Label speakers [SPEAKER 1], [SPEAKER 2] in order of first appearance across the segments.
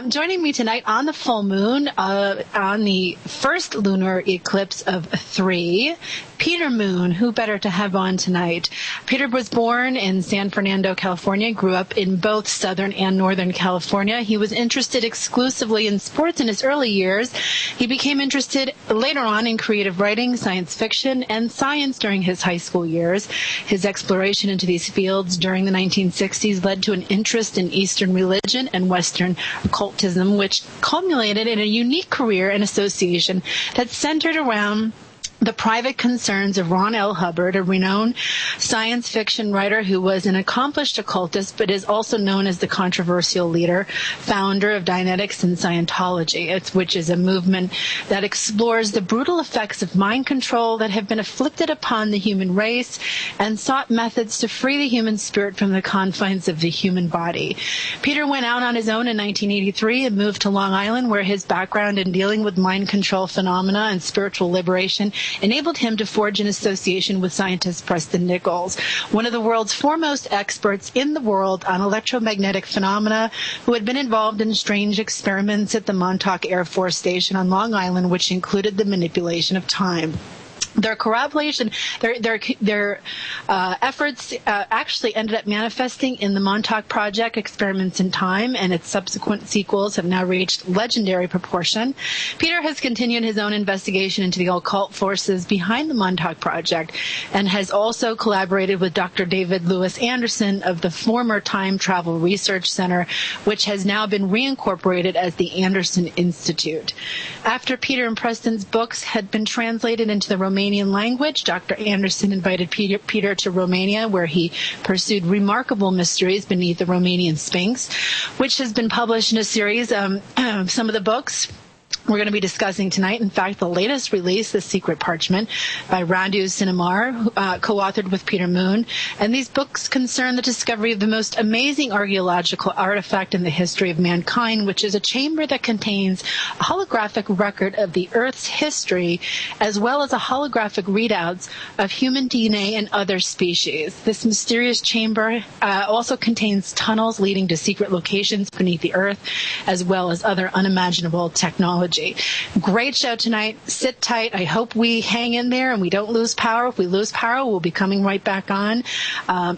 [SPEAKER 1] Joining me tonight on the full moon, on the first lunar eclipse of 3, Peter Moon. Who better to have on tonight? Peter was born in San Fernando, California, grew up in both Southern and Northern California. He was interested exclusively in sports in his early years. He became interested later on in creative writing, science fiction, and science during his high school years. His exploration into these fields during the 1960s led to an interest in Eastern religion and Western occultism, which culminated in a unique career and association that centered around the private concerns of Ron L. Hubbard, a renowned science fiction writer who was an accomplished occultist, but is also known as the controversial leader, founder of Dianetics and Scientology, which is a movement that explores the brutal effects of mind control that have been afflicted upon the human race and sought methods to free the human spirit from the confines of the human body. Peter went out on his own in 1983 and moved to Long Island, where his background in dealing with mind control phenomena and spiritual liberation enabled him to forge an association with scientist Preston Nichols, one of the world's foremost experts in the world on electromagnetic phenomena, who had been involved in strange experiments at the Montauk Air Force Station on Long Island, which included the manipulation of time. Their collaboration, their efforts actually ended up manifesting in the Montauk Project, Experiments in Time, and its subsequent sequels have now reached legendary proportion. Peter has continued his own investigation into the occult forces behind the Montauk Project and has also collaborated with Dr. David Lewis Anderson of the former Time Travel Research Center, which has now been reincorporated as the Anderson Institute. After Peter and Preston's books had been translated into the Romanian language, Dr. Anderson invited Peter to Romania, where he pursued remarkable mysteries beneath the Romanian Sphinx, which has been published in a series. Some of the books we're going to be discussing tonight. In fact, the latest release, The Secret Parchment, by Radu Sinamar, co-authored with Peter Moon. And these books concern the discovery of the most amazing archaeological artifact in the history of mankind, which is a chamber that contains a holographic record of the Earth's history, as well as a holographic readouts of human DNA and other species. This mysterious chamber also contains tunnels leading to secret locations beneath the Earth, as well as other unimaginable technology. Great show tonight. Sit tight. I hope we hang in there and we don't lose power. If we lose power, we'll be coming right back on.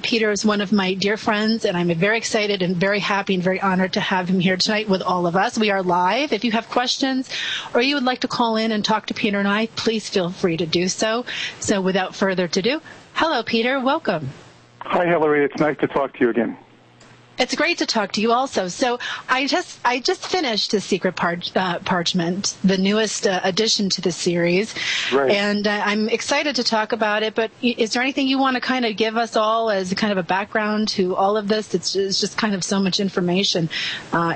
[SPEAKER 1] Peter is one of my dear friends, and I'm very excited and very happy and very honored to have him here tonight with all of us. We are live. If you have questions or you would like to call in and talk to Peter and I, please feel free to do so. So without further ado, hello, Peter. Welcome.
[SPEAKER 2] Hi, Hillary. It's nice to talk to you again.
[SPEAKER 1] It's great to talk to you also. So I just finished The Secret Parchment, the newest addition to the series.
[SPEAKER 2] Right.
[SPEAKER 1] And I'm excited to talk about it. But is there anything you want to kind of give us all as kind of a background to all of this? It's just kind of so much information,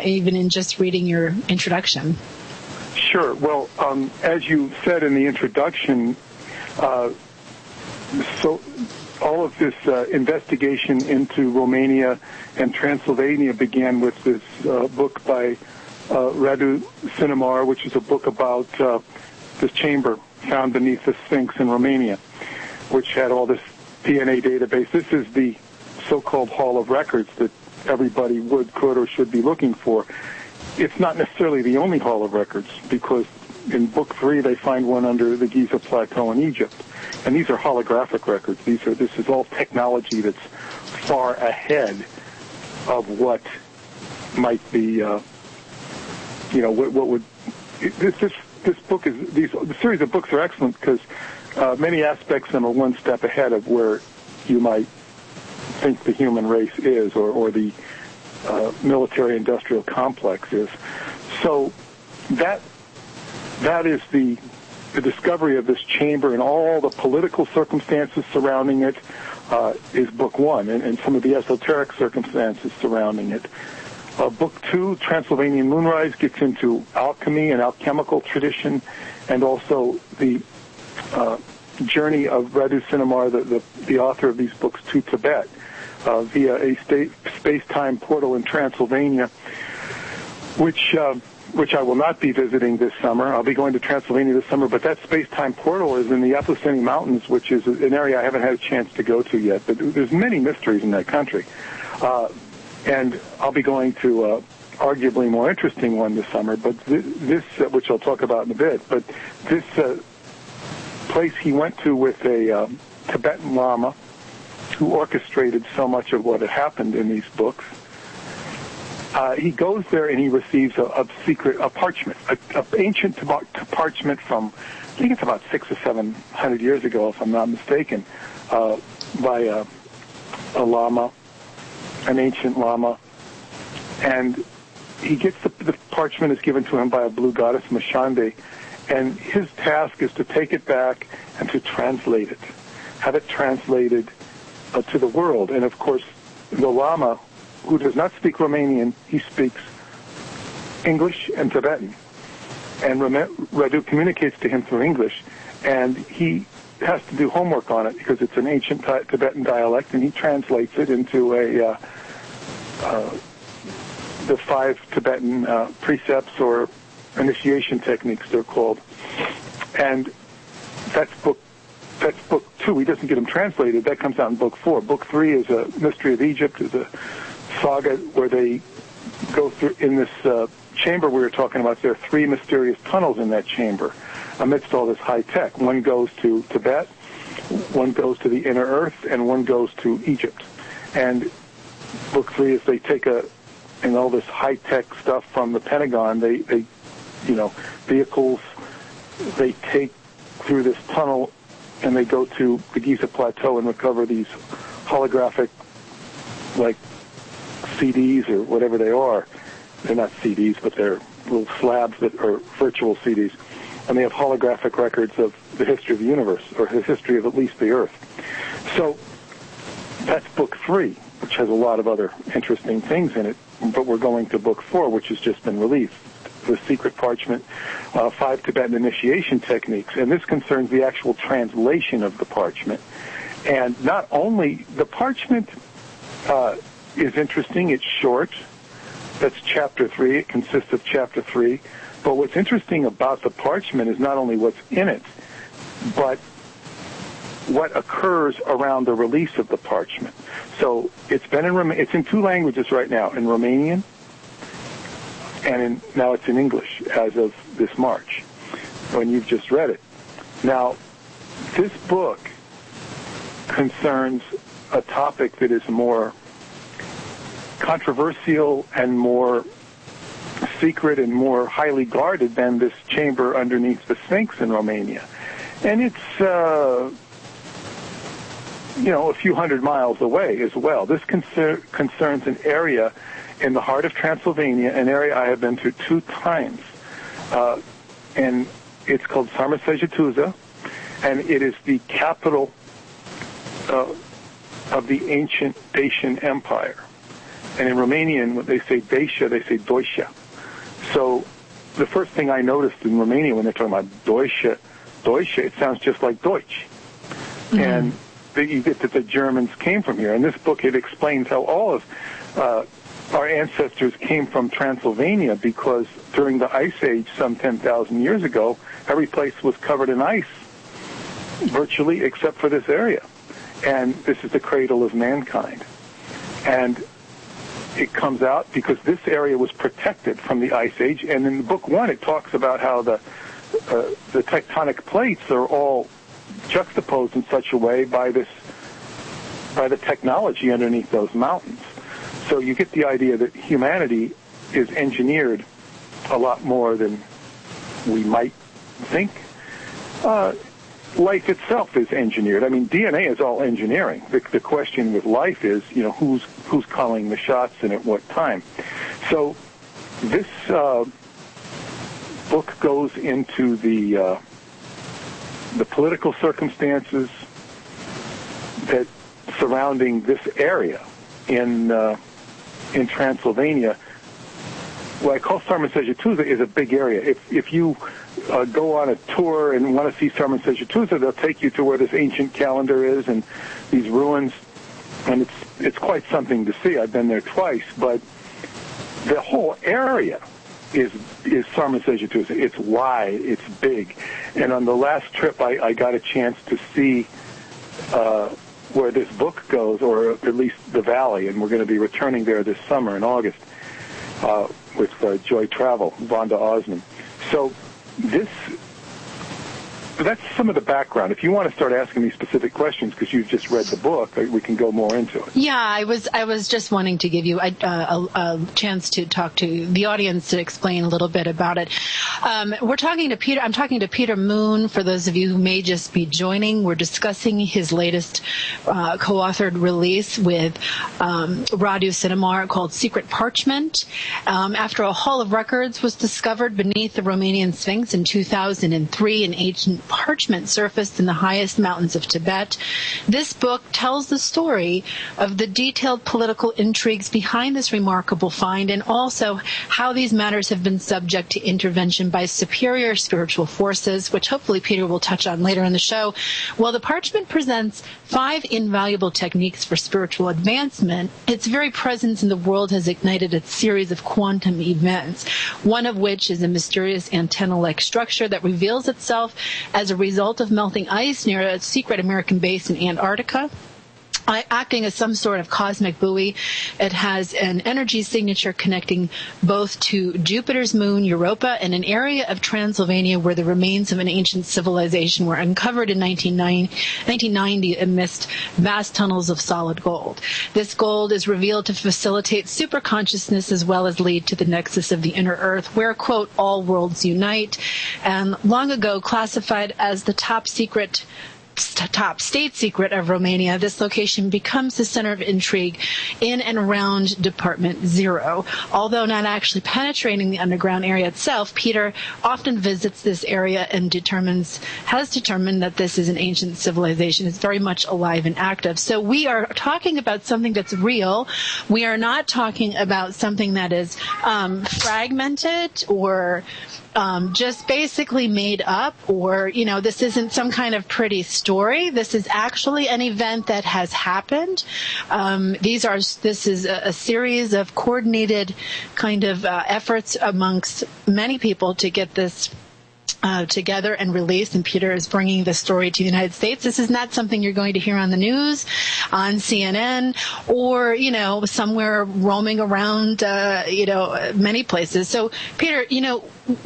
[SPEAKER 1] even in just reading your introduction.
[SPEAKER 2] Sure. Well, as you said in the introduction, so all of this investigation into Romania and Transylvania began with this book by Radu Sinamar, which is a book about this chamber found beneath the Sphinx in Romania, which had all this DNA database. This is the so-called Hall of Records that everybody would, could, or should be looking for. It's not necessarily the only Hall of Records, because in Book 3 they find one under the Giza Plateau in Egypt. And these are holographic records. This is all technology that's far ahead of what might be, what would this book is. The series of books are excellent because many aspects of them are one step ahead of where you might think the human race is, or the military-industrial complex is. So that is the discovery of this chamber and all the political circumstances surrounding it is Book 1, and some of the esoteric circumstances surrounding it. Book 2, Transylvanian Moonrise, gets into alchemy and alchemical tradition, and also the journey of Radu Sinamar, the author of these books, to Tibet via a space-time portal in Transylvania, which I will not be visiting this summer. I'll be going to Transylvania this summer, but that space-time portal is in the Apuseni Mountains, which is an area I haven't had a chance to go to yet. But there's many mysteries in that country. And I'll be going to arguably more interesting one this summer, but this, which I'll talk about in a bit, but this place he went to with a Tibetan Lama who orchestrated so much of what had happened in these books. He goes there and he receives a parchment, a ancient parchment from, I think it's about 600 or 700 years ago, if I'm not mistaken, by a lama, an ancient lama, and he gets the parchment is given to him by a blue goddess, Mashande, and his task is to take it back and to translate it, have it translated to the world. And of course, the lama, who does not speak Romanian, he speaks English and Tibetan. And Radu communicates to him through English, and he has to do homework on it because it's an ancient Tibetan dialect, and he translates it into the 5 Tibetan precepts or initiation techniques, they're called. And that's book 2. He doesn't get them translated. That comes out in book 4. Book 3 is a Mystery of Egypt, is a saga where they go through in this chamber we were talking about. There are 3 mysterious tunnels in that chamber amidst all this high tech. One goes to Tibet, one goes to the inner earth, and one goes to Egypt. And book 3 is they take and all this high tech stuff from the Pentagon, they vehicles they take through this tunnel, and they go to the Giza Plateau and recover these holographic, like, CDs or whatever they are. They're not CDs, but they're little slabs that are virtual CDs. And they have holographic records of the history of the universe, or the history of at least the Earth. So that's book 3, which has a lot of other interesting things in it. But we're going to book 4, which has just been released, The Secret Parchment, 5 Tibetan Initiation Techniques. And this concerns the actual translation of the parchment. And not only the parchment is interesting, it's short. That's chapter 3. It consists of chapter 3. But what's interesting about the parchment is not only what's in it, but what occurs around the release of the parchment. So it's in 2 languages right now, in Romanian, and now it's in English as of this March, when you've just read it. Now, this book concerns a topic that is more controversial and more secret and more highly guarded than this chamber underneath the Sphinx in Romania. And it's, a few hundred miles away as well. This concerns an area in the heart of Transylvania, an area I have been to 2 times. And it's called Sarmisegetuza, and it is the capital of the ancient Dacian Empire. And in Romanian, when they say Dacia, they say Deutsche. So the first thing I noticed in Romania when they're talking about Deutsche, it sounds just like Deutsch. Mm-hmm. And you get that the Germans came from here. In this book, it explains how all of our ancestors came from Transylvania, because during the Ice Age, some 10,000 years ago, every place was covered in ice, virtually, except for this area. And this is the cradle of mankind. And it comes out because this area was protected from the Ice Age. And in book 1, it talks about how the tectonic plates are all juxtaposed in such a way by the technology underneath those mountains. So you get the idea that humanity is engineered a lot more than we might think. Life itself is engineered. I mean, DNA is all engineering. The question with life is, who's calling the shots and at what time. So this book goes into the political circumstances that surrounding this area in Transylvania. What I call Sarmisegetuza is a big area. If you go on a tour and want to see Sarmisegetuza, they'll take you to where this ancient calendar is and these ruins, and it's quite something to see. I've been there twice, but the whole area is Sarmisegetuza. It's wide, it's big, and on the last trip, I got a chance to see where this book goes, or at least the valley, and we're going to be returning there this summer in August. Joy Travel, Vonda Osman. So that's some of the background. If you want to start asking me specific questions because you've just read the book, we can go more into it.
[SPEAKER 1] Yeah, I was just wanting to give you a chance to talk to the audience to explain a little bit about it. We're talking to Peter. I'm talking to Peter Moon. For those of you who may just be joining, we're discussing his latest co-authored release with Radu Sinamar called Secret Parchment. After a haul of records was discovered beneath the Romanian Sphinx in 2003, an ancient parchment surfaced in the highest mountains of Tibet. This book tells the story of the detailed political intrigues behind this remarkable find, and also how these matters have been subject to intervention by superior spiritual forces, which hopefully Peter will touch on later in the show. Well, the parchment presents 5 invaluable techniques for spiritual advancement. Its very presence in the world has ignited a series of quantum events, one of which is a mysterious antenna-like structure that reveals itself as a result of melting ice near a secret American base in Antarctica. Acting as some sort of cosmic buoy, it has an energy signature connecting both to Jupiter's moon, Europa, and an area of Transylvania where the remains of an ancient civilization were uncovered in 1990 amidst vast tunnels of solid gold. This gold is revealed to facilitate superconsciousness as well as lead to the nexus of the inner earth, where, quote, all worlds unite, and long ago classified as the top state secret of Romania, this location becomes the center of intrigue in and around Department Zero. Although not actually penetrating the underground area itself, Peter often visits this area and has determined that this is an ancient civilization. It's very much alive and active. So we are talking about something that's real. We are not talking about something that is fragmented or just basically made up, or, this isn't some kind of pretty story. This is actually an event that has happened. This is a series of coordinated kind of efforts amongst many people to get this together and released, and Peter is bringing the story to the United States. This is not something you're going to hear on the news, on CNN, or, somewhere roaming around, many places. So, Peter,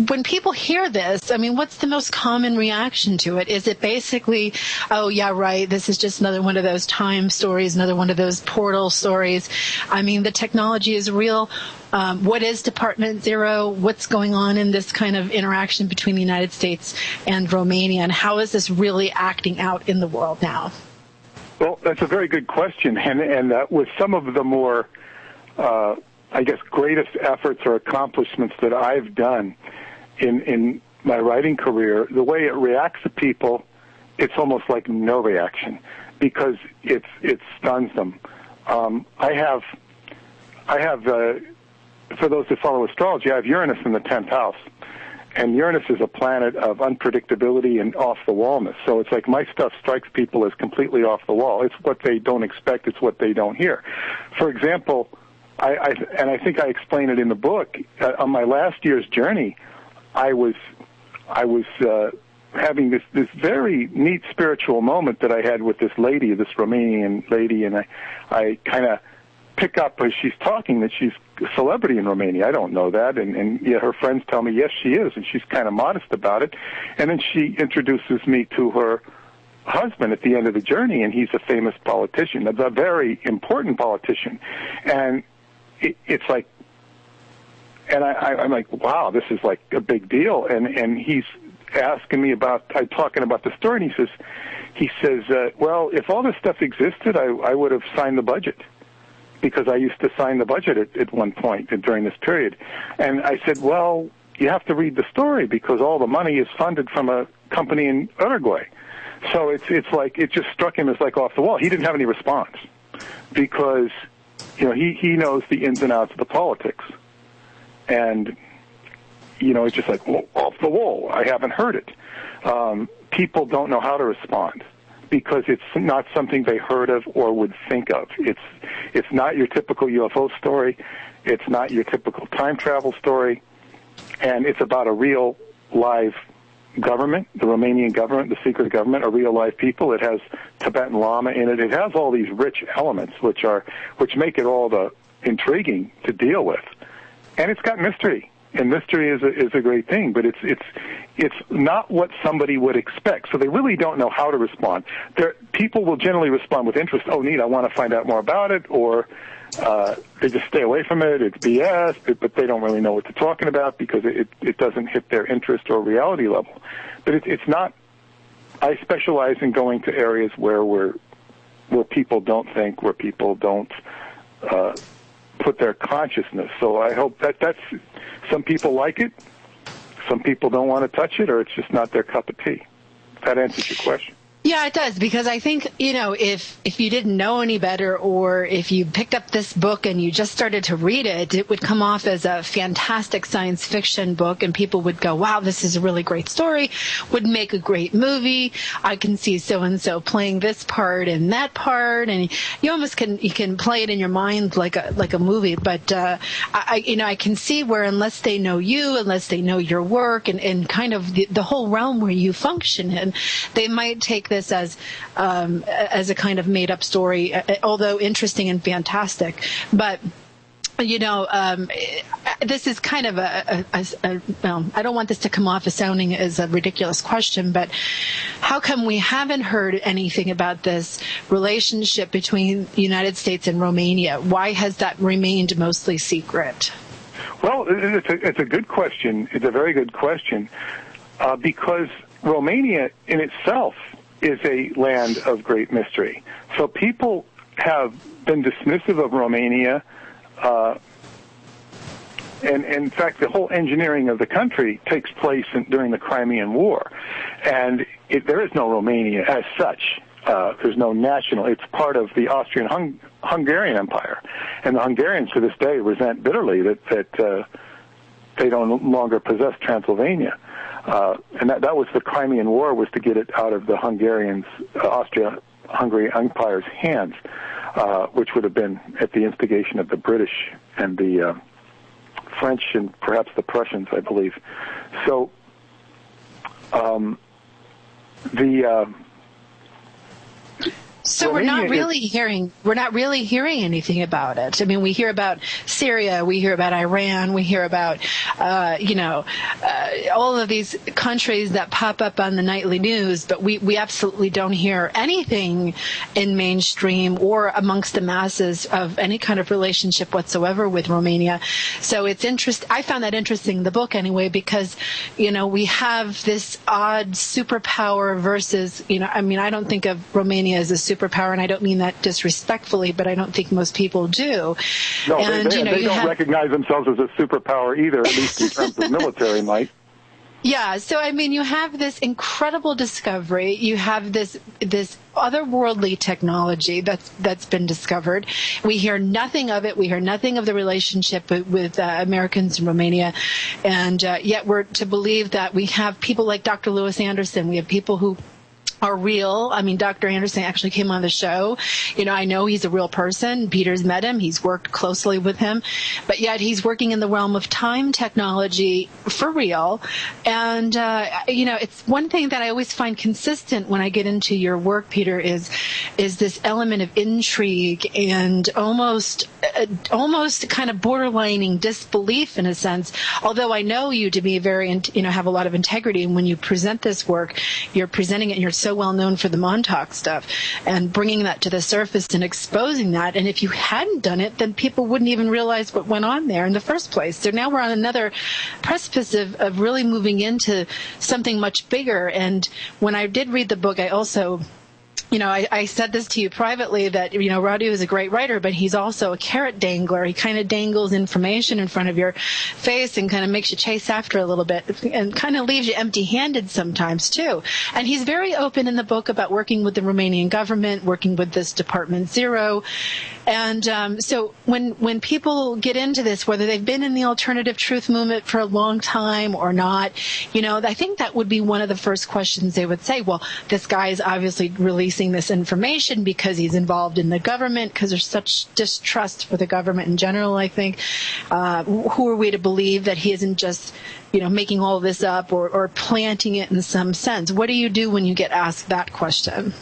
[SPEAKER 1] when people hear this, what's the most common reaction to it? Is it basically, oh, yeah, right, this is just another one of those time stories, another one of those portal stories? The technology is real. What is Department Zero? What's going on in this kind of interaction between the United States and Romania? And how is this really acting out in the world now?
[SPEAKER 2] Well, that's a very good question. And with some of the more, greatest efforts or accomplishments that I've done in my writing career, the way it reacts to people, it's almost like no reaction because it stuns them. I have for those who follow astrology, I have Uranus in the 10th house. And Uranus is a planet of unpredictability and off-the-wallness. So it's like my stuff strikes people as completely off the wall. It's what they don't expect. It's what they don't hear. For example, I think I explain it in the book, on my last year's journey, I was having this very neat spiritual moment that I had with this lady, this Romanian lady, and I kind of pick up as she's talking that she's a celebrity in Romania. I don't know that, and yet her friends tell me, yes, she is, and she's kind of modest about it. And then she introduces me to her husband at the end of the journey, and he's a famous politician, a very important politician. And it's like, and I'm like, wow, this is like a big deal. And he's asking me talking about the story, and he says, well, if all this stuff existed, I would have signed the budget, because I used to sign the budget at one point during this period. And I said, well, you have to read the story because all the money is funded from a company in Uruguay. So it's like, it just struck him as like off the wall. He didn't have any response because, he knows the ins and outs of the politics. And, it's just like, well, off the wall. I haven't heard it. People don't know how to respond, because it's not something they heard of or would think of. It's not your typical UFO story. It's not your typical time travel story. And it's about a real live government, the Romanian government, the secret government, a real live people. It has Tibetan Lama in it. It has all these rich elements which make it all the intriguing to deal with. and it's got mystery. And mystery is a great thing, but it's not what somebody would expect. So they really don't know how to respond. People will generally respond with interest. Oh, neat! I want to find out more about it, or they just stay away from it. It's BS, but they don't really know what they're talking about because it doesn't hit their interest or reality level. But it's not. I specialize in going to areas where people don't think, where people don't put their consciousness. So I hope that's. Some people like it, some people don't want to touch it, or it's just not their cup of tea. That answers your question.
[SPEAKER 1] Yeah, it does, because I think, if you didn't know any better, or if you picked up this book and you just started to read it, it would come off as a fantastic science fiction book, and people would go, wow, this is a really great story, would make a great movie. I can see so-and-so playing this part and that part, and you almost can play it in your mind like a movie. But I can see where, unless they know you, unless they know your work and kind of the whole realm where you function in, they might take this as a kind of made-up story, although interesting and fantastic. But this is kind of well, I don't want this to come off as sounding as a ridiculous question, but how come we haven't heard anything about this relationship between the United States and Romania? Why has that remained mostly secret?
[SPEAKER 2] Well, it's a good question. It's a very good question, because Romania in itself is a land of great mystery. So people have been dismissive of Romania, and in fact, the whole engineering of the country takes place during the Crimean War, and there is no Romania as such. There's no national. It's part of the Austrian-Hungarian Empire, and the Hungarians to this day resent bitterly that they no longer possess Transylvania. And that was the Crimean War, was to get it out of the Austria-Hungary Empire's hands, which would have been at the instigation of the British and the French and perhaps the Prussians, I believe. So
[SPEAKER 1] So we're not really hearing anything about it. I mean, we hear about Syria, we hear about Iran, we hear about all of these countries that pop up on the nightly news, but we absolutely don't hear anything in mainstream or amongst the masses of any kind of relationship whatsoever with Romania. So it's I found that interesting in the book anyway, because we have this odd superpower versus I don't think of Romania as a superpower, and I don't mean that disrespectfully, but I don't think most people do.
[SPEAKER 2] No, and, they don't recognize themselves as a superpower either, at least in terms of military might.
[SPEAKER 1] Yeah, so you have this incredible discovery. You have this otherworldly technology that's been discovered. We hear nothing of it. We hear nothing of the relationship with Americans in Romania, and yet we're to believe that we have people like Dr. Louis Anderson. We have people who are real. Dr. Anderson actually came on the show. I know he's a real person. Peter's met him. He's worked closely with him. But yet he's working in the realm of time technology for real. And, it's one thing that I always find consistent when I get into your work, Peter, is this element of intrigue and almost kind of borderlining disbelief in a sense. Although I know you to be very, have a lot of integrity. And when you present this work, you're presenting it and you're so well known for the Montauk stuff and bringing that to the surface and exposing that. And if you hadn't done it, then people wouldn't even realize what went on there in the first place. So now we're on another precipice of really moving into something much bigger. And when I did read the book, I also I said this to you privately that, Radu is a great writer, but he's also a carrot dangler. He kind of dangles information in front of your face and kind of makes you chase after a little bit and kind of leaves you empty-handed sometimes, too. And he's very open in the book about working with the Romanian government, working with this Department Zero. And so when people get into this, whether they've been in the alternative truth movement for a long time or not, I think that would be one of the first questions they would say. Well, this guy is obviously releasing this information because he's involved in the government, because there's such distrust for the government in general, I think. Who are we to believe that he isn't just, making all this up or planting it in some sense? What do you do when you get asked that question?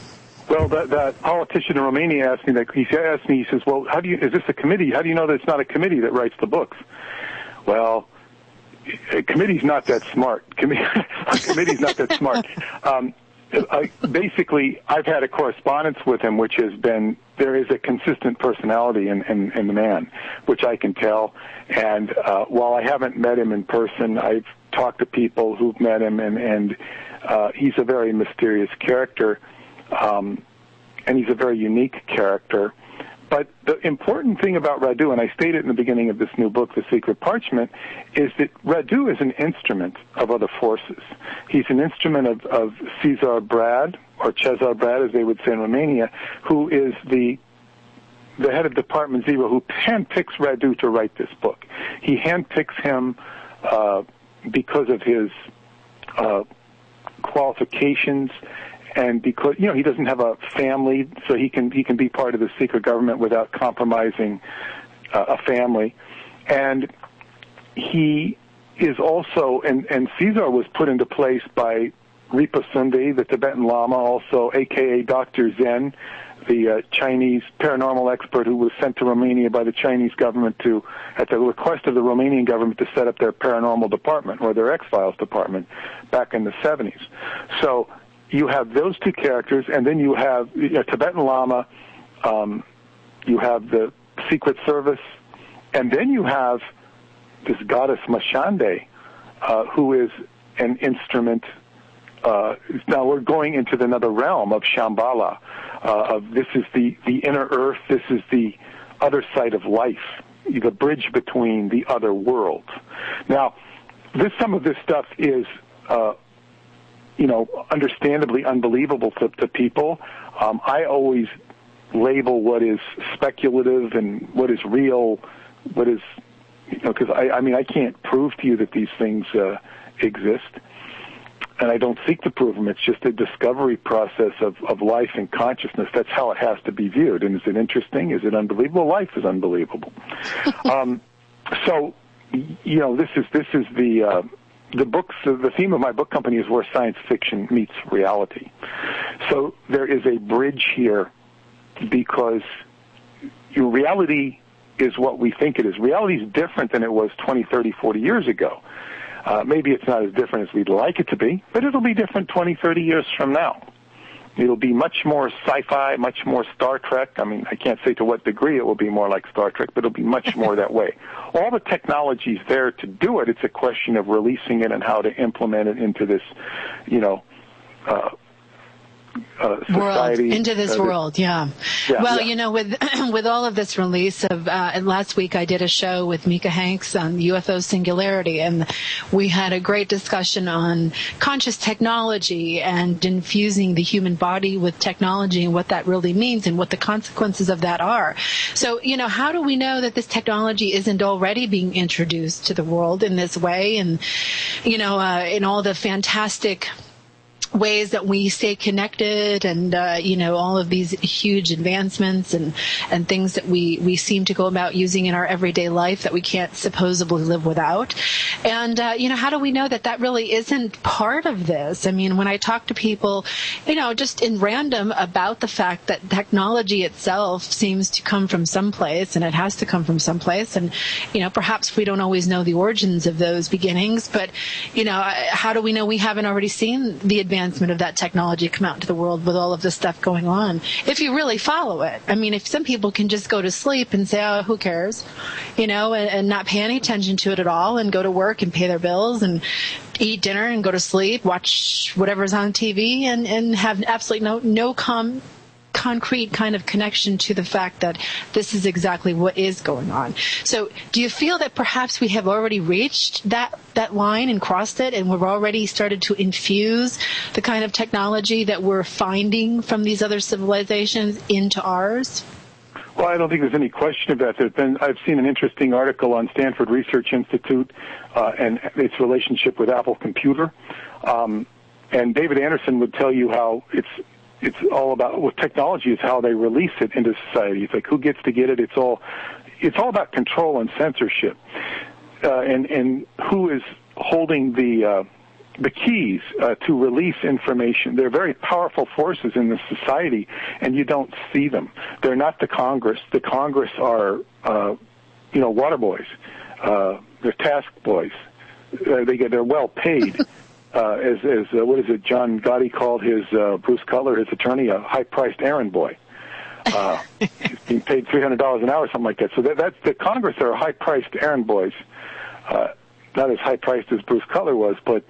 [SPEAKER 2] Well, that politician in Romania asked me that. He says, well, is this a committee? How do you know that it's not a committee that writes the books? Well, committee's not that smart. Committee's not that smart. Basically, I've had a correspondence with him, which has been, there is a consistent personality in the man, which I can tell. And while I haven't met him in person, I've talked to people who've met him, and he's a very mysterious character, and he's a very unique character. But the important thing about Radu, and I stated in the beginning of this new book, The Secret Parchment, is that Radu is an instrument of other forces. He's an instrument of Cesar Brad, or Cesar Brad, as they would say in Romania, who is the head of Department Zero, who handpicks Radu to write this book. He handpicks him because of his qualifications, and because, he doesn't have a family, so he can be part of the secret government without compromising a family. And he is also, and Cesar was put into place by Ripa Sundi, the Tibetan Lama, also a.k.a. Dr. Zen, the Chinese paranormal expert who was sent to Romania by the Chinese government at the request of the Romanian government, to set up their paranormal department, or their X-Files department, back in the 70s. So you have those two characters, and then you have a Tibetan Lama, you have the Secret Service, and then you have this goddess Mashande, who is an instrument. Now we're going into another realm of Shambhala. This is the inner earth. This is the other side of life, the bridge between the other worlds. Now, some of this stuff is, understandably unbelievable to people. I always label what is speculative and what is real, what is, because I can't prove to you that these things exist. And I don't seek to prove them. It's just a discovery process of life and consciousness. That's how it has to be viewed. And is it interesting? Is it unbelievable? Life is unbelievable. So, this is the books. The theme of my book company is where science fiction meets reality. So there is a bridge here, because reality is what we think it is. Reality is different than it was 20, 30, 40 years ago. Maybe it's not as different as we'd like it to be, but it'll be different 20, 30 years from now. It'll be much more sci-fi, much more Star Trek. I can't say to what degree it will be more like Star Trek, but it'll be much more that way. All the technology's there to do it. It's a question of releasing it and how to implement it into this, society,
[SPEAKER 1] world, into this world, yeah. Well, with all of this release of last week, I did a show with Mika Hanks on UFO Singularity, and we had a great discussion on conscious technology and infusing the human body with technology and what that really means and what the consequences of that are. So, how do we know that this technology isn't already being introduced to the world in this way, and in all the fantastic ways that we stay connected, and all of these huge advancements and things that we seem to go about using in our everyday life that we can't supposedly live without. And how do we know that really isn't part of this? When I talk to people, just in random, about the fact that technology itself seems to come from someplace, and it has to come from someplace, and perhaps we don't always know the origins of those beginnings, but how do we know we haven't already seen the advancement of that technology come out into the world with all of this stuff going on, if you really follow it? If some people can just go to sleep and say, oh, who cares, and not pay any attention to it at all, and go to work and pay their bills and eat dinner and go to sleep, watch whatever's on TV, and have absolutely no concrete kind of connection to the fact that this is exactly what is going on. So do you feel that perhaps we have already reached that line and crossed it, and we've already started to infuse the kind of technology that we're finding from these other civilizations into ours?
[SPEAKER 2] Well, I don't think there's any question about that. I've seen an interesting article on Stanford Research Institute and its relationship with Apple Computer. And David Anderson would tell you how it's all about, with technology, is how they release it into society. It's like, who gets to get it? It's all about control and censorship, and who is holding the keys to release information. They're very powerful forces in the society, and you don't see them. They're not the Congress. The Congress are, water boys. They're task boys. They're well paid. As what is it? John Gotti called his Bruce Cutler, his attorney, a high-priced errand boy. He's being paid $300 an hour, something like that. So that's the Congress are high-priced errand boys. Not as high-priced as Bruce Cutler was, but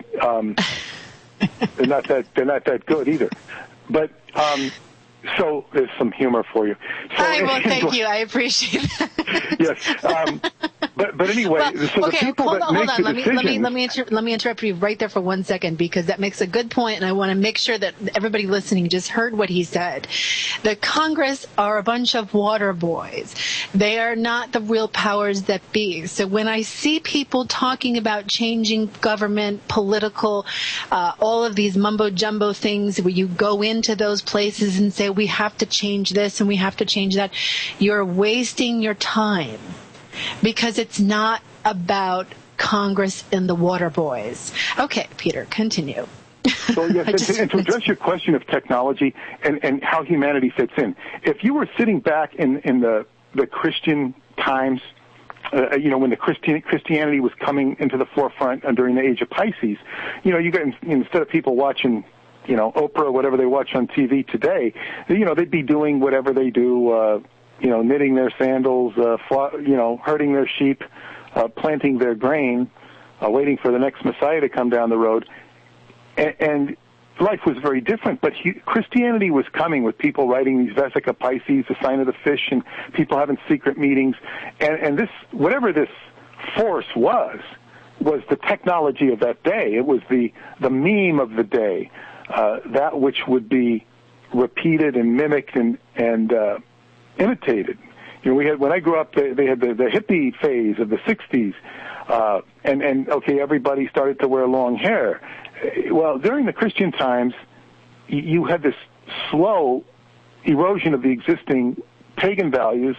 [SPEAKER 2] they're not that good either. But so there's some humor for you. So,
[SPEAKER 1] thank you. I appreciate that.
[SPEAKER 2] Yes. But anyway,
[SPEAKER 1] well,
[SPEAKER 2] so the people that make the decisions...
[SPEAKER 1] Let me interrupt you right there for 1 second, because that makes a good point, and I want to make sure that everybody listening just heard what he said. The Congress are a bunch of water boys. They are not the real powers that be. So when I see people talking about changing government, political, all of these mumbo-jumbo things where you go into those places and say, we have to change this and we have to change that, you're wasting your time. Because it's not about Congress and the water boys. Okay, Peter, continue.
[SPEAKER 2] So yes, and to address your question of technology and how humanity fits in, if you were sitting back in the Christian times, when the Christianity was coming into the forefront during the age of Pisces, you got, instead of people watching, Oprah or whatever they watch on TV today, they'd be doing whatever they do. Knitting their sandals, herding their sheep, planting their grain, waiting for the next Messiah to come down the road. And life was very different, but Christianity was coming with people writing these Vesica Pisces, the sign of the fish, and people having secret meetings. And this, whatever this force was the technology of that day. It was the meme of the day, that which would be repeated and mimicked and imitated. When I grew up, they had the hippie phase of the 60s, and everybody started to wear long hair. Well, during the Christian times, you had this slow erosion of the existing pagan values,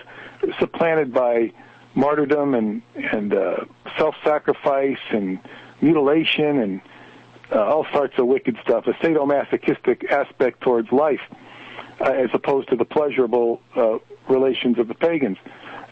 [SPEAKER 2] supplanted by martyrdom and self-sacrifice and mutilation and all sorts of wicked stuff, a sadomasochistic aspect towards life, as opposed to the pleasurable relations of the pagans,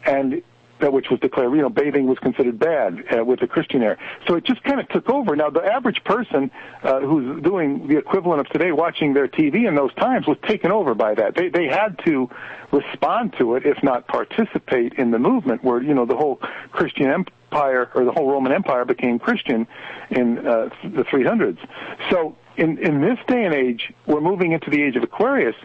[SPEAKER 2] and that which was declared, bathing was considered bad with the Christian era. So it just kind of took over. Now, the average person who's doing the equivalent of today, watching their TV in those times, was taken over by that. They had to respond to it, if not participate in the movement, where, the whole Christian empire, or the whole Roman Empire, became Christian in the 300s. So in this day and age, we're moving into the age of Aquarius,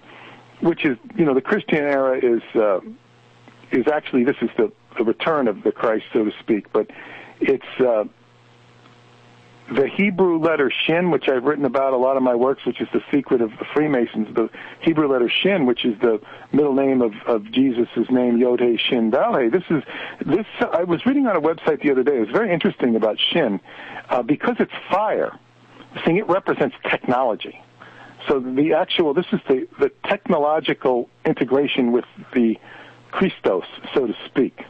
[SPEAKER 2] which is, the Christian era is actually, this is the return of the Christ, so to speak, but it's the Hebrew letter Shin, which I've written about a lot of my works, which is the secret of the Freemasons, the Hebrew letter Shin, which is the middle name of Jesus' name, Yod-Heh Shin Dal-Heh. This I was reading on a website the other day. It was very interesting about Shin, because it's fire. Saying it represents technology. So this is the technological integration with the Christos, so to speak,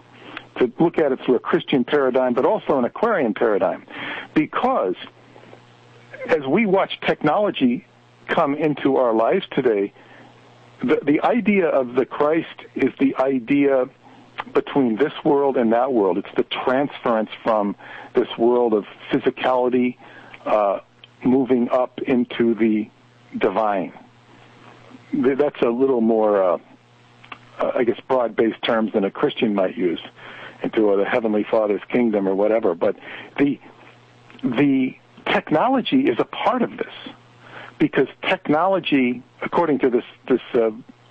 [SPEAKER 2] to look at it through a Christian paradigm, but also an Aquarian paradigm. Because as we watch technology come into our lives today, the idea of the Christ is the idea between this world and that world. It's the transference from this world of physicality, moving up into the divine. That's a little more, broad-based terms than a Christian might use, into the Heavenly Father's kingdom or whatever. But the technology is a part of this, because technology, according to this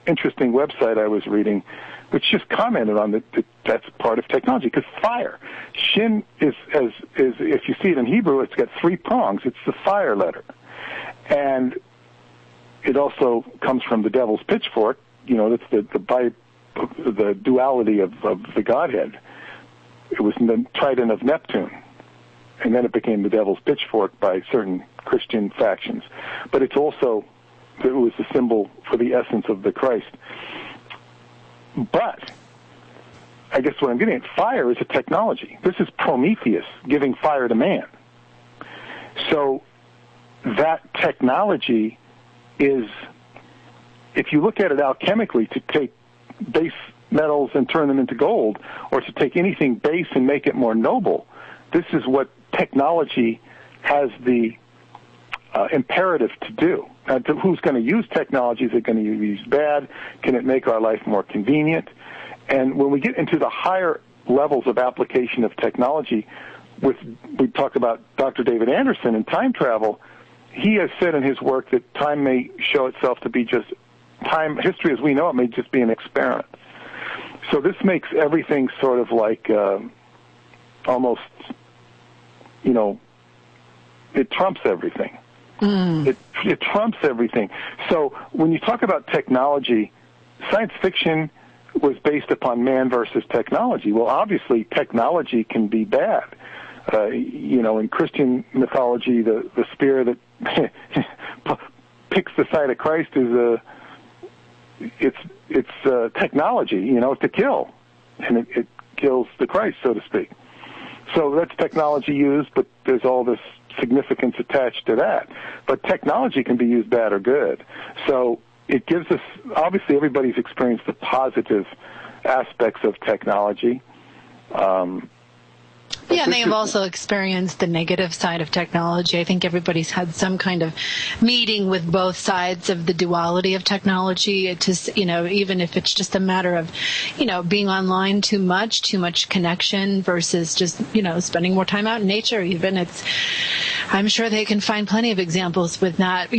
[SPEAKER 2] interesting website I was reading, which just commented on that's part of technology, because fire. Shin is if you see it in Hebrew, it's got 3 prongs. It's the fire letter. And it also comes from the devil's pitchfork. That's the duality of the Godhead. It was the trident of Neptune, and then it became the devil's pitchfork by certain Christian factions. But it was the symbol for the essence of the Christ. But I guess what I'm getting at, fire is a technology. This is Prometheus giving fire to man. So that technology is, if you look at it alchemically, to take base metals and turn them into gold, or to take anything base and make it more noble, this is what technology has the imperative to do. Who's going to use technology? Is it going to be used bad? Can it make our life more convenient? And when we get into the higher levels of application of technology, we talk about Dr. David Anderson and time travel. He has said in his work that time may show itself to be just history as we know it may just be an experiment. So this makes everything sort of like almost, it trumps everything. It trumps everything. So when you talk about technology, science fiction was based upon man versus technology. Well, obviously, technology can be bad. In Christian mythology, the spear that picks the side of Christ is it's technology, to kill, and it kills the Christ, so to speak. So that's technology used, but there's all this significance attached to that. But technology can be used bad or good. So it gives us, obviously everybody's experienced the positive aspects of technology.
[SPEAKER 1] Yeah, and they have also experienced the negative side of technology. I think everybody's had some kind of meeting with both sides of the duality of technology. It just, even if it's just a matter of, being online too much connection versus just, spending more time out in nature even. I'm sure they can find plenty of examples with that.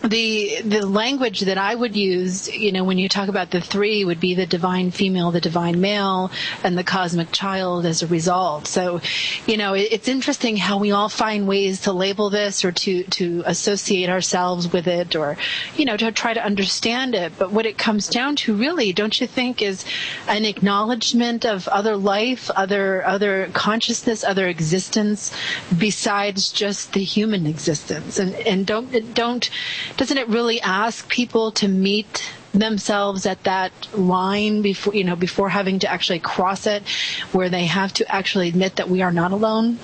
[SPEAKER 1] The language that I would use, when you talk about the three, would be the divine female, the divine male, and the cosmic child as a result. So, it's interesting how we all find ways to label this or to associate ourselves with it or, to try to understand it. But what it comes down to really, don't you think, is an acknowledgement of other life, other consciousness, other existence besides just the human existence. And doesn't it really ask people to meet themselves at that line before having to actually cross it, where they have to actually admit that we are not alone?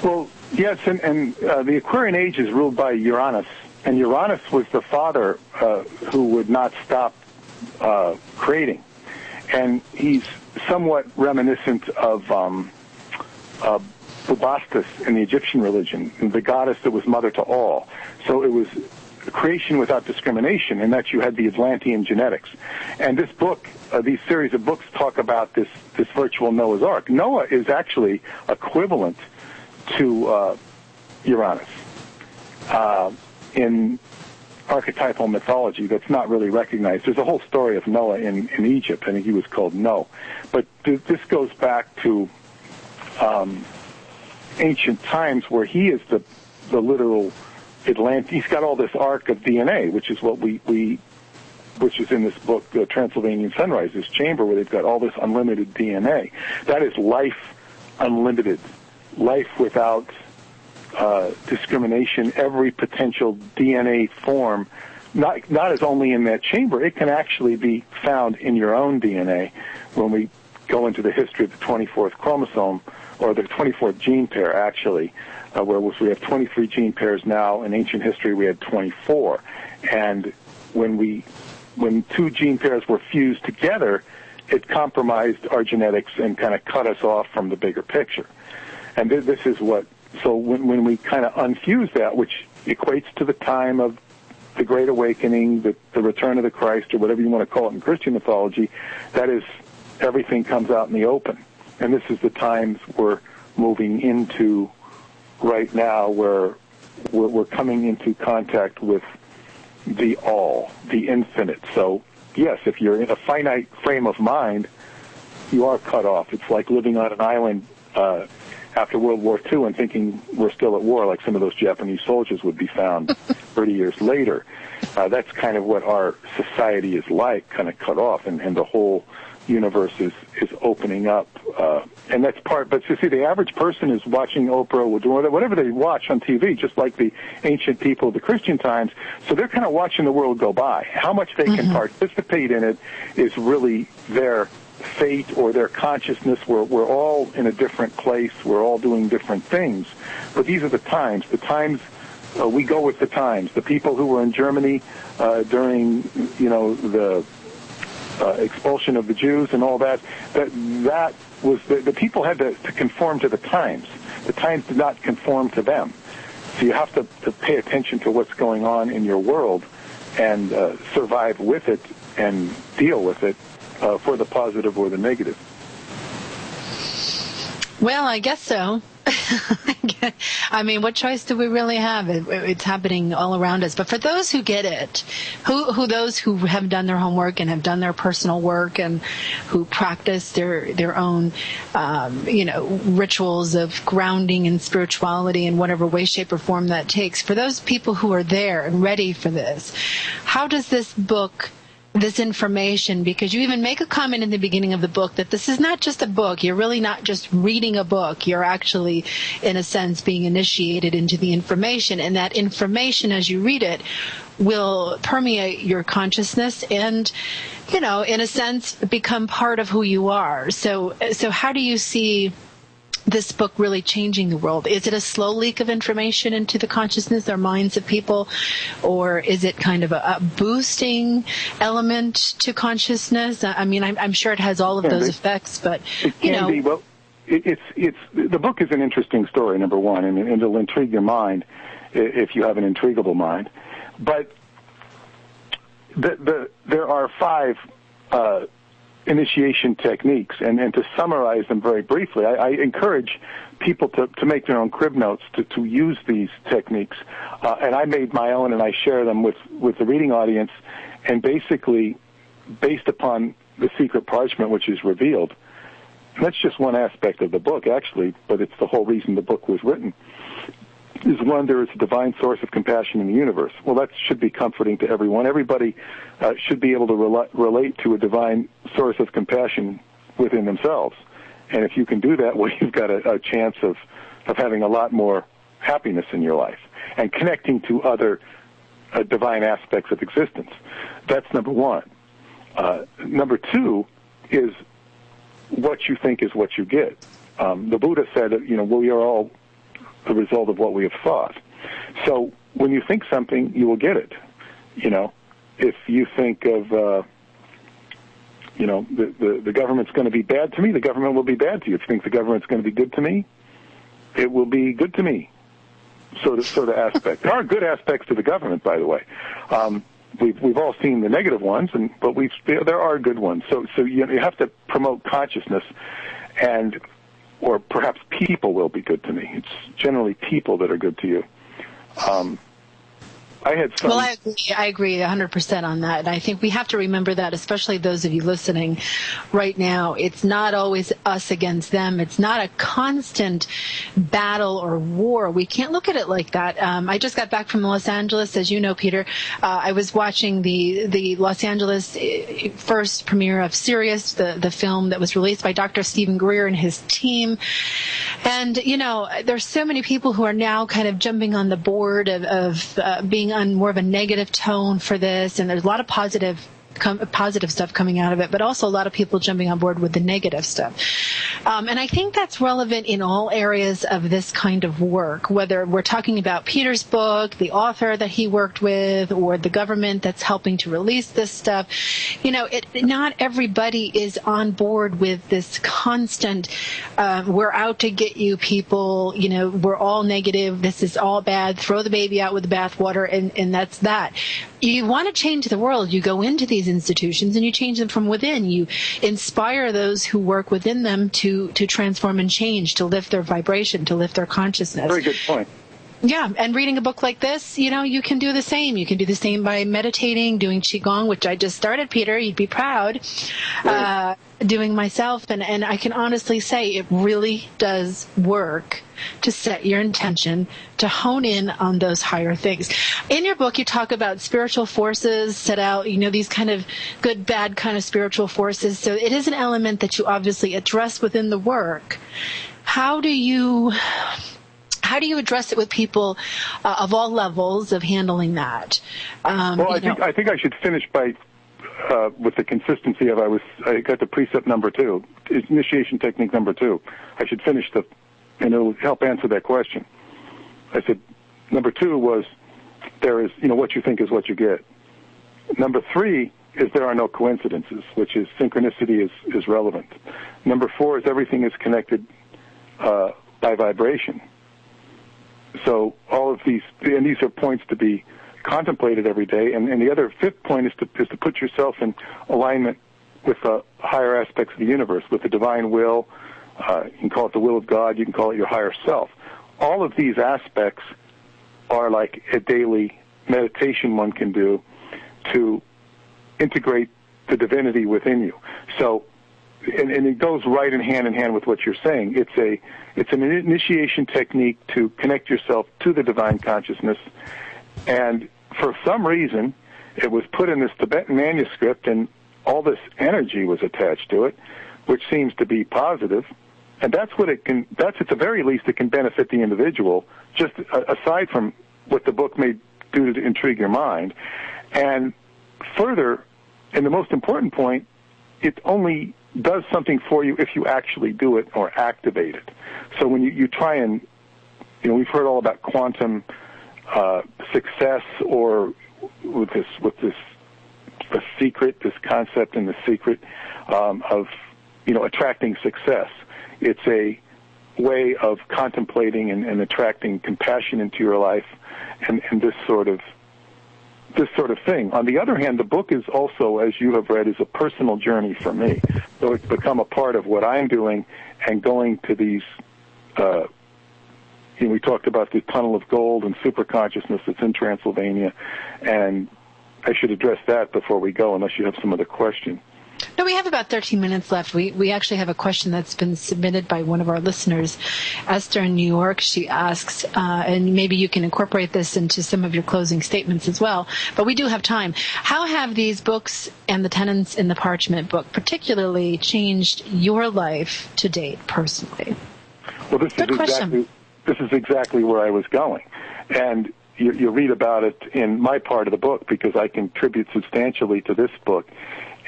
[SPEAKER 2] Well, yes, and the Aquarian Age is ruled by Uranus, and Uranus was the father who would not stop creating, and he's somewhat reminiscent of Bubastis in the Egyptian religion, the goddess that was mother to all. So it was creation without discrimination, in that you had the Atlantean genetics. And this book, these series of books talk about this virtual Noah's Ark. Noah is actually equivalent to Uranus in archetypal mythology that's not really recognized. There's a whole story of Noah in Egypt, and he was called No. But this goes back to ancient times, where he is the literal Atlantean. He's got all this arc of DNA, which is what which is in this book, Transylvanian Sunrise, this chamber where they've got all this unlimited DNA. That is life unlimited, life without discrimination. Every potential DNA form, not as only in that chamber, it can actually be found in your own DNA. When we go into the history of the 24th chromosome, or the 24th gene pair, actually, where we have 23 gene pairs now. In ancient history, we had 24. And when two gene pairs were fused together, it compromised our genetics and kind of cut us off from the bigger picture. And this is what, so when we kind of unfuse that, which equates to the time of the Great Awakening, the return of the Christ, or whatever you want to call it in Christian mythology, that is, everything comes out in the open. And this is the times we're moving into right now, where we're coming into contact with the all, the infinite. So, yes, if you're in a finite frame of mind, you are cut off. It's like living on an island after World War II and thinking we're still at war, like some of those Japanese soldiers would be found 30 years later. That's kind of what our society is like, kind of cut off, and the whole universe is opening up, and that's part. But you see, the average person is watching Oprah or whatever they watch on TV, just like the ancient people of the Christian times. So they're kind of watching the world go by. How much they can participate in it is really their fate or their consciousness. We're all in a different place. We're all doing different things. But these are the times. The times. We go with the times. The people who were in Germany during, the expulsion of the Jews and all that was the people had to conform to the times. The times did not conform to them. So you have to pay attention to what's going on in your world and survive with it and deal with it for the positive or the negative.
[SPEAKER 1] Well, I guess so. I mean, what choice do we really have? It's happening all around us. But for those who get it, those who have done their homework and have done their personal work and who practice their own, rituals of grounding and spirituality in whatever way, shape, or form that takes, for those people who are there and ready for this, how does this book, this information, because you even make a comment in the beginning of the book that this is not just a book. You're really not just reading a book. You're actually, in a sense, being initiated into the information. And that information, as you read it, will permeate your consciousness and, in a sense, become part of who you are. So how do you see this book really changing the world? Is it a slow leak of information into the consciousness or minds of people, or is it kind of a boosting element to consciousness? I mean, I'm sure it has all of those effects, but
[SPEAKER 2] it can be. Well, it's the book is an interesting story, number one, and it'll intrigue your mind if you have an intriguable mind. But there are 5 initiation techniques, and to summarize them very briefly, I encourage people to make their own crib notes to use these techniques, and I made my own and I share them with the reading audience, and basically based upon the secret parchment which is revealed. And that's just one aspect of the book, actually, but it's the whole reason the book was written. Is one, there is a divine source of compassion in the universe. Well, that should be comforting to everyone. Everybody should be able to relate to a divine source of compassion within themselves. And if you can do that, well, you've got a chance of having a lot more happiness in your life and connecting to other divine aspects of existence. That's number one. Number two is what you think is what you get. The Buddha said that, we are all the result of what we have thought. So when you think something, you will get it. If you think of, the government's going to be bad to me, the government will be bad to you. If you think the government's going to be good to me, it will be good to me. Sort of aspect. There are good aspects to the government, by the way. We've all seen the negative ones, but there are good ones. So you have to promote consciousness, or perhaps people will be good to me. It's generally people that are good to you. Well, I agree 100% on that. And I think we have to remember that, especially those of you listening right now. It's not always us against them. It's not a constant battle or war. We can't look at it like that. I just got back from Los Angeles, as you know, Peter. I was watching the Los Angeles first premiere of Sirius, the film that was released by Dr. Stephen Greer and his team. And, there's so many people who are now kind of jumping on the board of being on more of a negative tone for this, and there's a lot of positive stuff coming out of it, but also a lot of people jumping on board with the negative stuff. And I think that's relevant in all areas of this kind of work, whether we're talking about Peter's book, the author that he worked with, or the government that's helping to release this stuff. Not everybody is on board with this constant, we're out to get you people, we're all negative, this is all bad, throw the baby out with the bathwater, and that's that. You want to change the world, you go into these institutions and you change them from within. You inspire those who work within them to transform and change, to lift their vibration, to lift their consciousness. Very good point.
[SPEAKER 1] Yeah, and reading a book like this, you can do the same. You can do the same by meditating, doing Qigong, which I just started, Peter. You'd be proud. Right. Doing myself, and I can honestly say it really does work to set your intention, to hone in on those higher things. In your book, you talk about spiritual forces, set out, these kind of good, bad kind of spiritual forces. So it is an element that you obviously address within the work. How do you address it with people of all levels of handling that?
[SPEAKER 2] I think I should finish by with the consistency of I got the precept number 2, initiation technique number 2. I should finish and it'll help answer that question. I said number 2 was there is what you think is what you get. Number 3 is there are no coincidences, which is synchronicity is relevant. Number 4 is everything is connected by vibration. So all of these, and these are points to be contemplated every day. And the other 5th point is to put yourself in alignment with the higher aspects of the universe, with the divine will. You can call it the will of God. You can call it your higher self. All of these aspects are like a daily meditation one can do to integrate the divinity within you. So, and it goes right in hand with what you're saying. It's an initiation technique to connect yourself to the divine consciousness. And for some reason, it was put in this Tibetan manuscript, and all this energy was attached to it, which seems to be positive. And that's what it can, that's at the very least, it can benefit the individual, just aside from what the book may do to intrigue your mind. And further, and the most important point, it only does something for you if you actually do it or activate it. So when you try and, we've heard all about quantum success, or with this the secret, this concept and the secret of attracting success. It's a way of contemplating and attracting compassion into your life, and this sort of thing. On the other hand, the book is also, as you have read, is a personal journey for me. So it's become a part of what I'm doing, and going to these. We talked about the tunnel of gold and super consciousness that's in Transylvania, and I should address that before we go, unless you have some other question.
[SPEAKER 1] No, we have about 13 minutes left. We actually have a question that's been submitted by one of our listeners, Esther in New York. She asks, and maybe you can incorporate this into some of your closing statements as well, but we do have time. How have these books and the tenets in the Parchment book particularly changed your life to date personally?
[SPEAKER 2] Well, this is exactly where I was going. And you read about it in my part of the book, because I contribute substantially to this book.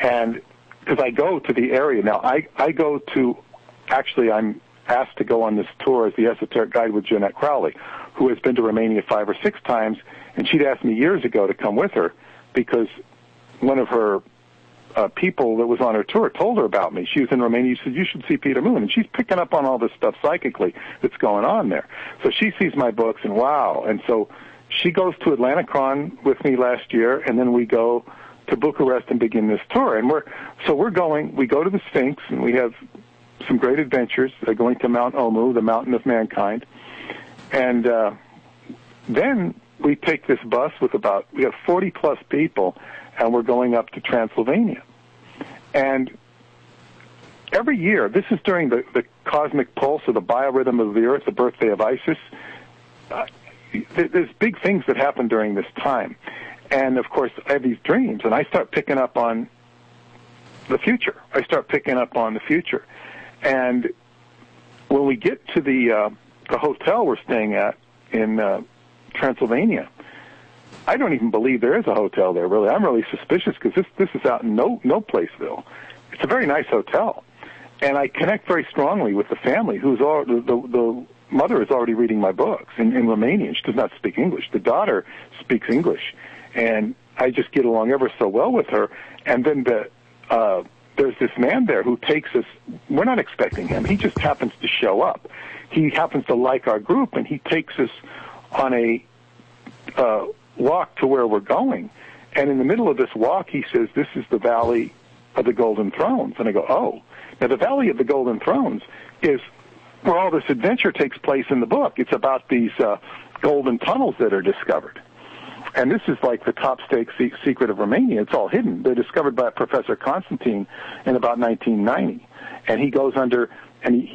[SPEAKER 2] And because I go to the area now, I go to, actually I'm asked to go on this tour as the esoteric guide with Jeanette Crowley, who has been to Romania 5 or 6 times, and she'd asked me years ago to come with her because one of her people that was on her tour told her about me. She was in Romania. She said, you should see Peter Moon. And she's picking up on all this stuff psychically that's going on there. So she sees my books, and wow. And so she goes to Atlanticron with me last year, and then we go to Bucharest and begin this tour. And we go to the Sphinx, and we have some great adventures, going to Mount Omu, the mountain of mankind. And then we take this bus with we have 40-plus people, and we're going up to Transylvania. And every year, this is during the cosmic pulse, or the biorhythm of the Earth, the birthday of Isis. There's big things that happen during this time. And, of course, I have these dreams, and I start picking up on the future. And when we get to the hotel we're staying at in Transylvania, I don't even believe there is a hotel there, really. I'm really suspicious, because this is out in no Placeville. It's a very nice hotel. And I connect very strongly with the family, who's the mother is already reading my books in Romanian. She does not speak English. The daughter speaks English. And I just get along ever so well with her. And then there's this man there who takes us. We're not expecting him. He just happens to show up. He happens to like our group, and he takes us on a walk to where we're going. And in the middle of this walk, he says, this is the Valley of the Golden Thrones. And I go, oh. Now, the Valley of the Golden Thrones is where all this adventure takes place in the book. It's about these golden tunnels that are discovered. And this is like the top-stakes secret of Romania. It's all hidden. They're discovered by Professor Constantine in about 1990. And he goes under, and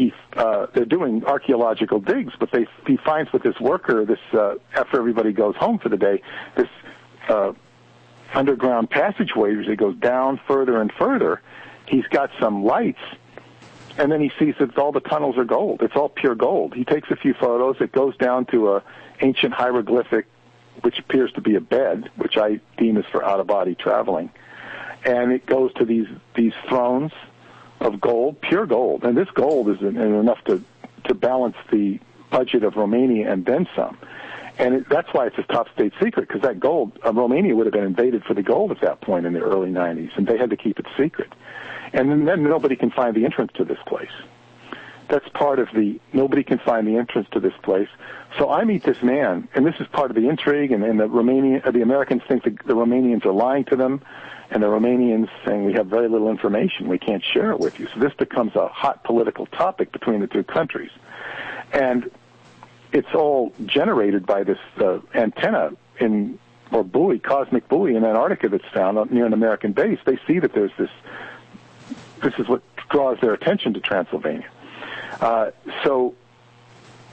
[SPEAKER 2] they're doing archaeological digs, but he finds with this worker, after everybody goes home for the day, this underground passageway as it goes down further and further. He's got some lights, and then he sees that all the tunnels are gold. It's all pure gold. He takes a few photos. It goes down to an ancient hieroglyphic, which appears to be a bed, which I deem as for out-of-body traveling. And it goes to these thrones of gold, pure gold. And this gold is enough to balance the budget of Romania and then some.
[SPEAKER 3] And that's why it's a top state secret, because that gold, Romania would have been invaded for the gold at that point in the early 90s, and they had to keep it secret. And then nobody can find the entrance to this place. That's part of nobody can find the entrance to this place. So I meet this man, and this is part of the intrigue, and the Americans think the Romanians are lying to them, and the Romanians saying, we have very little information, we can't share it with you. So this becomes a hot political topic between the two countries. And it's all generated by this antenna or buoy, cosmic buoy in Antarctica that's found near an American base. They see that there's this is what draws their attention to Transylvania. So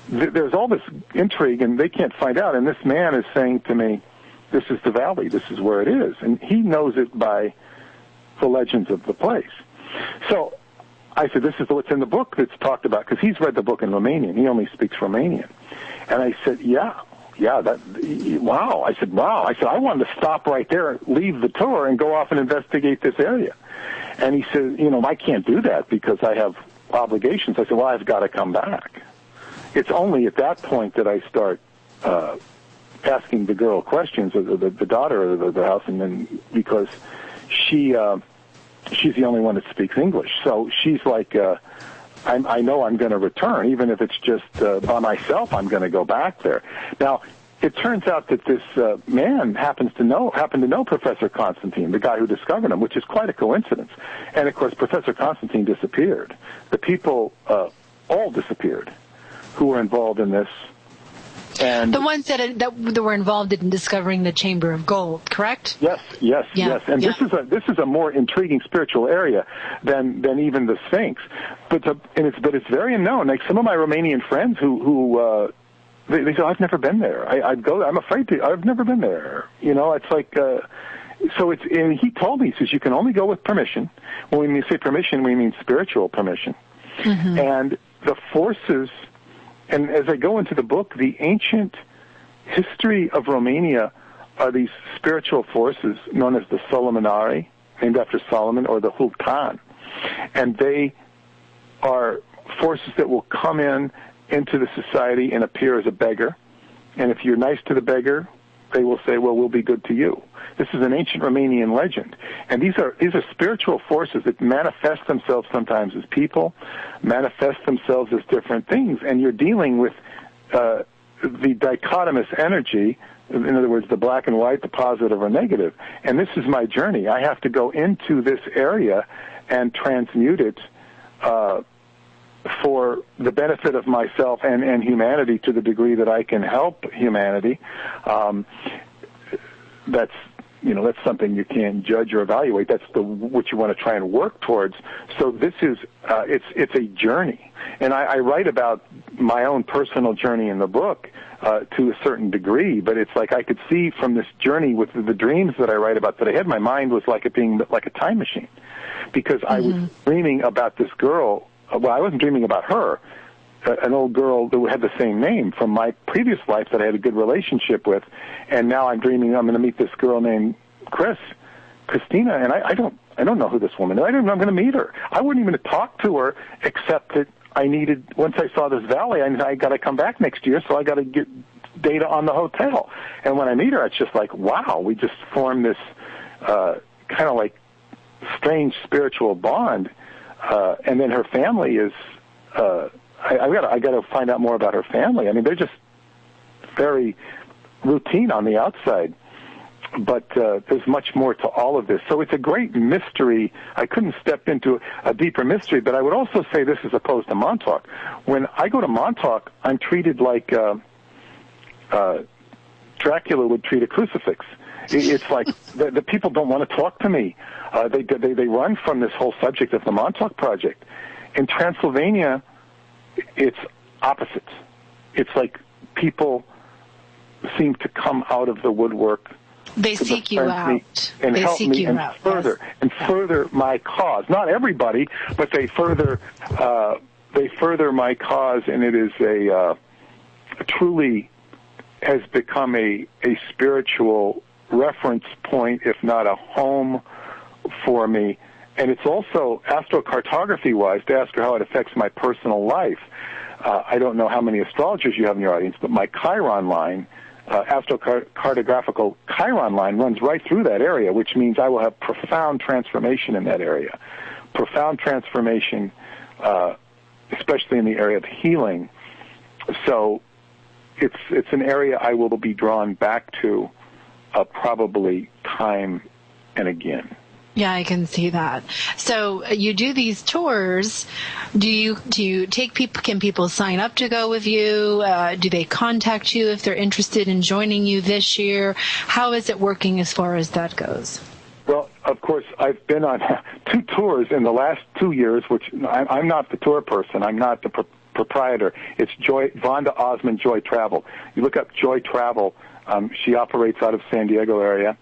[SPEAKER 3] there's all this intrigue, and they can't find out. And this man is saying to me, this is the valley, this is where it is. And he knows it by the legends of the place. So I said, this is what's in the book that's talked about, because he's read the book in Romanian. He only speaks Romanian. And I said, wow. I said, I wanted to stop right there, leave the tour, and go off and investigate this area. And he said, I can't do that because I have obligations. I said, well, I've got to come back. It's only at that point that I start asking the girl questions, or the daughter of the house, and then because she's the only one that speaks English. So she's like, I know I'm going to return, even if it's just by myself. I'm going to go back there. Now, it turns out that this man happened to know Professor Constantine, the guy who discovered him, which is quite a coincidence. And of course, Professor Constantine disappeared. The people all disappeared who were involved in this. And
[SPEAKER 1] the ones that were involved in discovering the Chamber of Gold, correct?
[SPEAKER 3] Yes. And this is a more intriguing spiritual area than even the Sphinx. But it's very unknown. Like some of my Romanian friends who they say, I've never been there. I'm afraid to. I've never been there. It's like. So it's. And he told me, he says, you can only go with permission. When we say permission, we mean spiritual permission. Mm-hmm. And the forces. And as I go into the book, the ancient history of Romania are these spiritual forces known as the Solomonari, named after Solomon, or the Hultan. And they are forces that will come into the society and appear as a beggar. And if you're nice to the beggar, they will say, well, we'll be good to you. This is an ancient Romanian legend. And these are spiritual forces that manifest themselves sometimes as people, manifest themselves as different things. And you're dealing with the dichotomous energy, in other words, the black and white, the positive or negative. And this is my journey. I have to go into this area and transmute it for the benefit of myself and humanity to the degree that I can help humanity. That's something you can't judge or evaluate. That's what you want to try and work towards. So this is it's a journey, and I write about my own personal journey in the book to a certain degree. But it's like I could see from this journey with the dreams that I write about that I had. My mind was like it being like a time machine, because I was dreaming about this girl. Well, I wasn't dreaming about her. An old girl who had the same name from my previous life that I had a good relationship with, and now I'm dreaming I'm going to meet this girl named Christina, and I don't know who this woman is. I don't know I'm going to meet her. I wouldn't even talk to her, except that I needed, once I saw this valley, I got to come back next year, so I got to get data on the hotel. And when I meet her, it's just like, wow, we just formed this kind of like strange spiritual bond. And then her family is. I got to find out more about her family. I mean, they're just very routine on the outside, but there's much more to all of this. So it's a great mystery. I couldn't step into a deeper mystery, but I would also say this as opposed to Montauk. When I go to Montauk, I'm treated like Dracula would treat a crucifix. It's like the people don't want to talk to me. They run from this whole subject of the Montauk Project. In Transylvania, it's opposite. It's like people seem to come out of the woodwork.
[SPEAKER 1] They seek you out.
[SPEAKER 3] And
[SPEAKER 1] they
[SPEAKER 3] help
[SPEAKER 1] seek
[SPEAKER 3] me
[SPEAKER 1] you
[SPEAKER 3] and
[SPEAKER 1] out.
[SPEAKER 3] further my cause. Not everybody, but they further my cause, and it is truly has become a spiritual reference point, if not a home for me. And it's also astrocartography-wise, to ask her how it affects my personal life. I don't know how many astrologers you have in your audience, but my Chiron line astrocartographical Chiron line runs right through that area, which means I will have profound transformation in that area. Profound transformation, especially in the area of healing. So it's an area I will be drawn back to probably time and again.
[SPEAKER 1] Yeah, I can see that. So you do these tours. Do you take people? Can people sign up to go with you? Do they contact you if they're interested in joining you this year? How is it working as far as that goes?
[SPEAKER 3] Well, of course, I've been on 2 tours in the last 2 years, which I'm not the tour person. I'm not the proprietor. It's Vonda Osmond Joy Travel. You look up Joy Travel. She operates out of San Diego area.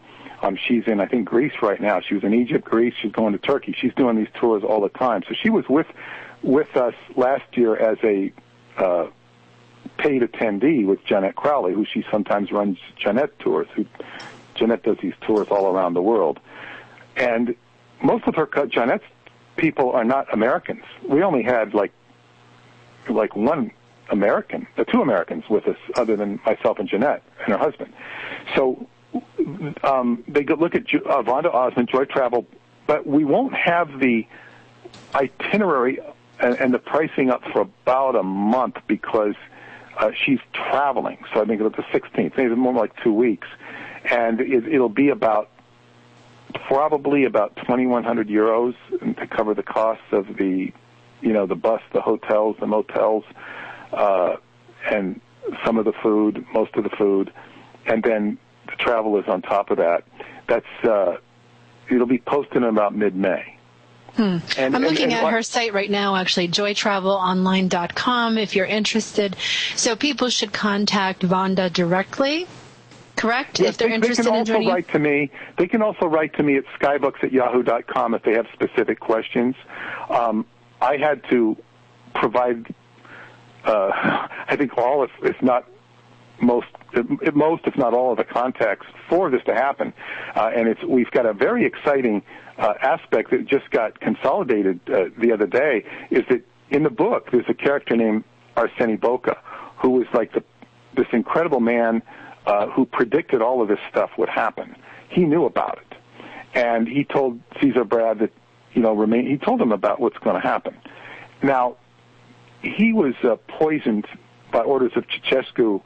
[SPEAKER 3] She's in, I think, Greece right now. She was in Egypt, Greece. She's going to Turkey. She's doing these tours all the time. So she was with us last year as a paid attendee with Jeanette Crowley, who she sometimes runs Jeanette tours. Jeanette does these tours all around the world. And most of Jeanette's people are not Americans. We only had like one American, 2 Americans with us, other than myself and Jeanette and her husband. So they could look at Vonda Osmond Joy Travel, but we won't have the itinerary and the pricing up for about a month because she's traveling. So I think it's the 16th, maybe more like 2 weeks, and it'll be probably about 2,100 euros to cover the costs of the bus, the hotels, the motels, and some of the food, most of the food, and then the travel is on top of that. That's it'll be posted in about mid-May.
[SPEAKER 1] I'm looking at her site right now, actually, joytravelonline.com, if you're interested. So people should contact Vonda directly, correct?
[SPEAKER 3] Yes,
[SPEAKER 1] if they're interested in joining
[SPEAKER 3] write to me. They can also write to me at skybooks@yahoo.com if they have specific questions. I had to provide, I think all, if not most, if not all, of the contacts for this to happen. And we've got a very exciting aspect that just got consolidated the other day, is that in the book there's a character named Arseny Boca, who was like this incredible man who predicted all of this stuff would happen. He knew about it. And he told Caesar Brad that, he told him about what's going to happen. Now, he was poisoned by orders of Ceausescu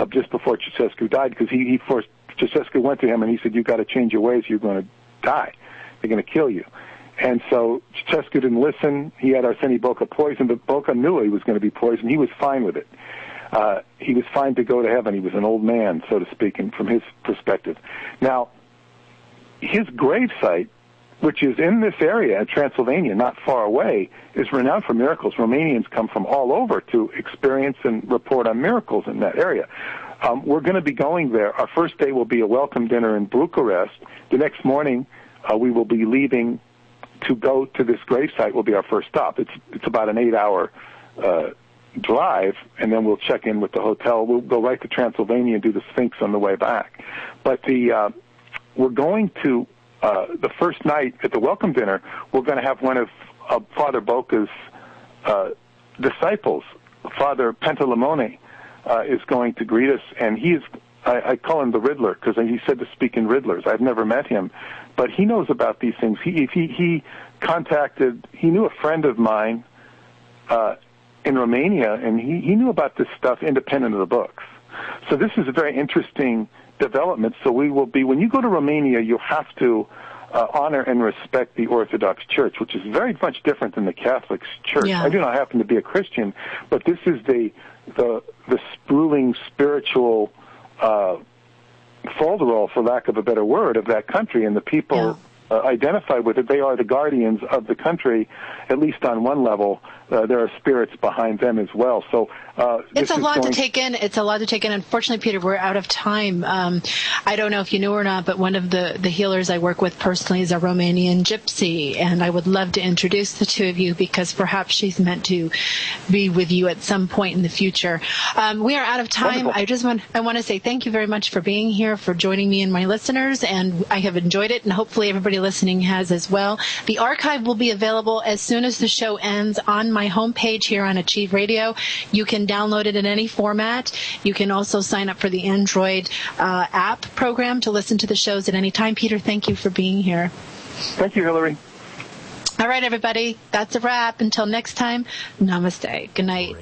[SPEAKER 3] just before Ceausescu died, because Ceausescu went to him and he said, "You've got to change your ways, you're going to die. They're going to kill you." And so Ceausescu didn't listen. He had Arseny Boca poisoned, but Boca knew he was going to be poisoned. He was fine with it. He was fine to go to heaven. He was an old man, so to speak, and from his perspective. Now, his gravesite, which is in this area, Transylvania, not far away, is renowned for miracles. Romanians come from all over to experience and report on miracles in that area. We're going to be going there. Our first day will be a welcome dinner in Bucharest. The next morning, we will be leaving to go to this gravesite. Will be our first stop. It's about an 8-hour drive, and then we'll check in with the hotel. We'll go right to Transylvania and do the Sphinx on the way back. But we're going to, the first night at the welcome dinner, we're going to have one of Father Boca's disciples, Father Pantaleimon, is going to greet us, and I call him the Riddler, because he said to speak in riddlers. I've never met him, but he knows about these things. He knew a friend of mine in Romania, and he knew about this stuff independent of the books. So this is a very interesting development. So we will be, when you go to Romania, you'll have to honor and respect the Orthodox Church, which is very much different than the Catholic Church. Yeah. I do not happen to be a Christian, but this is the sprawling spiritual folderol, for lack of a better word, of that country, and the people identify with it. They are the guardians of the country, at least on one level. There are spirits behind them as well. So
[SPEAKER 1] it's a lot to take in. It's a lot to take in. Unfortunately, Peter, we're out of time. I don't know if you knew or not, but one of the healers I work with personally is a Romanian gypsy, and I would love to introduce the two of you, because perhaps she's meant to be with you at some point in the future. We are out of time. Wonderful. I want to say thank you very much for being here, for joining me and my listeners, and I have enjoyed it, and hopefully everybody Radio Listening has as well. The archive will be available as soon as the show ends on my homepage here on Achieve Radio. You can download it in any format. You can also sign up for the Android app program to listen to the shows at any time. Peter, thank you for being here.
[SPEAKER 2] Thank you, Hillary.
[SPEAKER 1] All right, everybody. That's a wrap. Until next time, namaste. Good night.